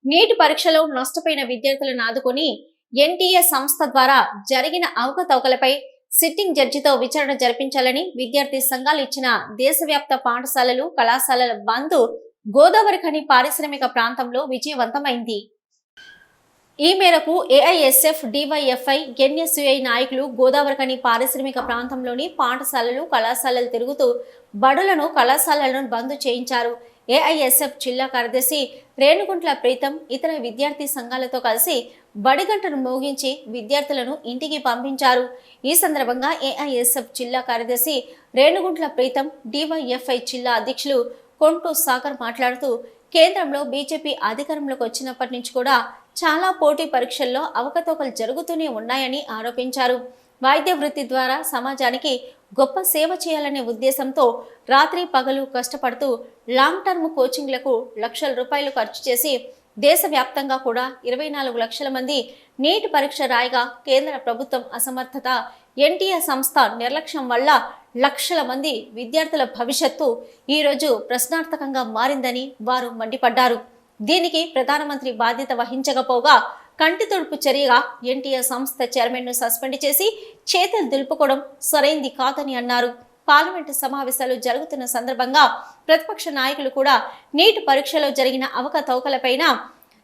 Neat పరీక్షలో నష్టపోయిన విద్యార్థులను ఆదుకొని ఎన్టీఏ సంస్థ ద్వారా జరిగిన అవకతవకలపై సిట్టింగ్ జడ్జితో విచారణ జరిపించాలని విద్యార్థి సంఘాలు ఇచ్చిన దేశవ్యాప్త పాఠశాలలు కళాశాలల బంద్ గోదావరిఖని పారిశ్రామిక ప్రాంతంలో విజయవంతమైంది. ఈ మేరకు ఏఐఎస్ఎఫ్, డివైఎఫ్ఐ, ఎన్ఎస్యుఐ నాయకులు గోదావరిఖని పారిశ్రామిక ప్రాంతంలోని పాఠశాలలు కళాశాలలు తిరుగుతూ బడులను కళాశాలలను బంద్ చేయించారు. ఏఐఎస్ఎఫ్ జిల్లా కార్యదర్శి రేణుగుంట్ల ప్రీతం ఇతర విద్యార్థి సంఘాలతో కలిసి బడిగంటను మోగించి విద్యార్థులను ఇంటికి పంపించారు. ఈ సందర్భంగా ఏఐఎస్ఎఫ్ జిల్లా కార్యదర్శి రేణుగుంట్ల ప్రీతం, డివైఎఫ్ఐ జిల్లా అధ్యక్షులు కొంటూ సాగర్ మాట్లాడుతూ కేంద్రంలో బీజేపీ అధికారంలోకి వచ్చినప్పటి నుంచి కూడా చాలా పోటీ పరీక్షల్లో అవకతవకలు జరుగుతూనే ఉన్నాయని ఆరోపించారు. వైద్య వృత్తి ద్వారా సమాజానికి గొప్ప సేవ చేయాలనే ఉద్దేశంతో రాత్రి పగలు కష్టపడుతూ లాంగ్ టర్మ్ కోచింగ్లకు లక్షల రూపాయలు ఖర్చు చేసి దేశవ్యాప్తంగా కూడా 24 లక్షల మంది నీట్ పరీక్ష రాయగా కేంద్ర ప్రభుత్వం అసమర్థత, ఎన్టీఏ సంస్థ నిర్లక్ష్యం వల్ల లక్షల మంది విద్యార్థుల భవిష్యత్తు ఈరోజు ప్రశ్నార్థకంగా మారిందని వారు మండిపడ్డారు. దీనికి ప్రధానమంత్రి బాధ్యత వహించకపోగా కంటి తుడుపు చర్యగా ఎన్టీఏ సంస్థ చైర్మన్ను సస్పెండ్ చేసి చేతులు దులుపుకోవడం సరైంది కాదని అన్నారు. పార్లమెంటు సమావేశాలు జరుగుతున్న సందర్భంగా ప్రతిపక్ష నాయకులు కూడా నీట్ పరీక్షలో జరిగిన అవకతవకలపైన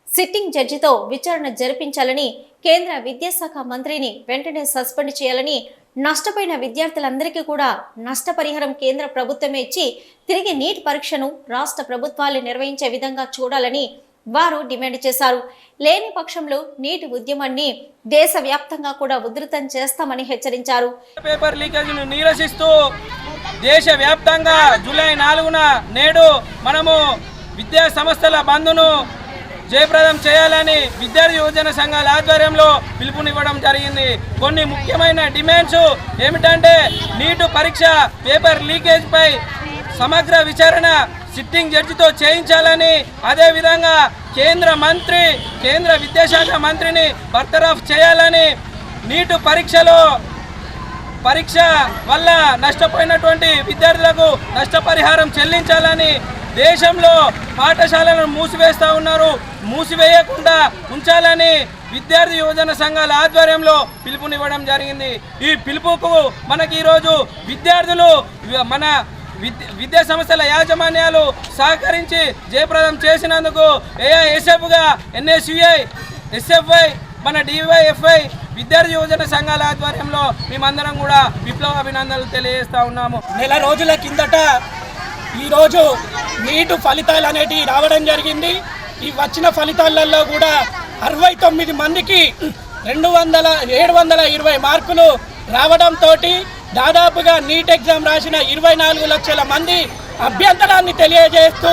సిట్టింగ్ జడ్జితో విచారణ జరిపించాలని, కేంద్ర విద్యాశాఖ మంత్రిని వెంటనే సస్పెండ్ చేయాలని, నష్టపోయిన విద్యార్థులందరికీ కూడా నష్టపరిహారం కేంద్ర ప్రభుత్వమే ఇచ్చి తిరిగి నీట్ పరీక్షను రాష్ట్ర ప్రభుత్వాలు నిర్వహించే విధంగా చూడాలని వారు డిమాండ్ చేశారు. లేని పక్షంలో నీటి ఉద్యమాన్ని దేశవ్యాప్తంగా కూడా ఉధృతం చేస్తామని హెచ్చరించారు. పేపర్ లీకేజీని నిరసిస్తూ దేశవ్యాప్తంగా జూలై 4న నేడు మనము విద్యా సంస్థల బంద్ను జయప్రదం చేయాలని విద్యార్థి యువజన సంఘాల ఆధ్వర్యంలో పిలుపునివ్వడం జరిగింది. కొన్ని ముఖ్యమైన డిమాండ్స్ ఏమిటంటే నీటు పరీక్ష పేపర్ లీకేజ్ పై సమగ్ర విచారణ సిట్టింగ్ జడ్జితో చేయించాలని, అదేవిధంగా కేంద్ర విద్యాశాఖ మంత్రిని బర్తరఫ్ చేయాలని, నీటు పరీక్ష వల్ల నష్టపోయినటువంటి విద్యార్థులకు నష్టపరిహారం చెల్లించాలని, దేశంలో పాఠశాలను మూసివేస్తూ ఉన్నారు, మూసివేయకుండా ఉంచాలని విద్యార్థి యువజన సంఘాల ఆధ్వర్యంలో పిలుపునివ్వడం జరిగింది. ఈ పిలుపుకు మనకి ఈరోజు విద్యార్థులు మన విద్యా సంస్థల యాజమాన్యాలు సహకరించి జయప్రదం చేసినందుకు ఏఐఎస్ఎఫ్గా ఎన్ఎస్యుఐ, ఎస్ఎఫ్ఐ, మన డివైఎఫ్ఐ విద్యార్థి యువజన సంఘాల ఆధ్వర్యంలో మేమందరం కూడా విప్లవ అభినందనలు తెలియజేస్తా ఉన్నాము. నెల రోజుల కిందట ఈరోజు నీటు ఫలితాలు అనేటివి రావడం జరిగింది. ఈ వచ్చిన ఫలితాలలో కూడా 69 మందికి 720 మార్కులు రావడంతో దాదాపుగా నీట్ ఎగ్జామ్ రాసిన 24 లక్షల మంది అభ్యంతరాన్ని తెలియజేస్తూ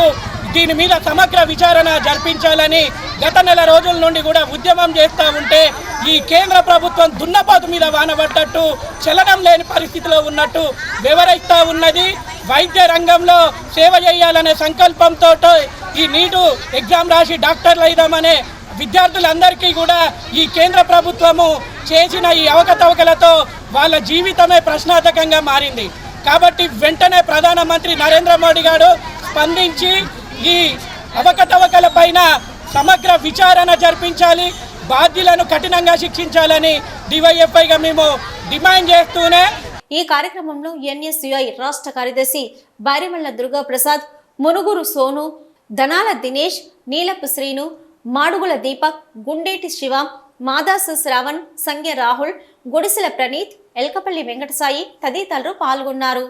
దీని మీద సమగ్ర విచారణ జరిపించాలని గత నెల రోజుల నుండి కూడా ఉద్యమం చేస్తూ ఉంటే ఈ కేంద్ర ప్రభుత్వం దున్నపోతు మీద వానబడ్డట్టు చలనం లేని పరిస్థితిలో ఉన్నట్టు వివరిస్తూ ఉన్నది. వైద్య రంగంలో సేవ చేయాలనే సంకల్పంతో ఈ నీటు ఎగ్జామ్ రాసి డాక్టర్లు అయిదామనే విద్యార్థులందరికీ కూడా ఈ కేంద్ర ప్రభుత్వము చేసిన ఈ అవకతవకలతో వాళ్ళ జీవితమే ప్రశ్నార్థకంగా మారింది. కాబట్టి వెంటనే ప్రధానమంత్రి నరేంద్ర మోడీ గారు స్పందించి ఈ అవకతవకల పైన సమగ్ర విచారణ జరిపించాలి, బాధ్యులను కఠినంగా శిక్షించాలని డివైఎఫ్ఐగా మేము డిమాండ్ చేస్తూనే ఈ కార్యక్రమంలో ఎన్ఎస్యుఐ రాష్ట్ర కార్యదర్శి బారిమల్ల దుర్గాప్రసాద్, మునుగురు సోను, ధనాల దినేష్, నీలపు శ్రీను, మాడుగుల దీపక్, గుండేటి శివ, మాదాసు శ్రావణ్, సంగ్య రాహుల్, గుడిసెల ప్రణీత్, ఎల్కపల్లి వెంకటసాయి తదితరులు పాల్గొన్నారు.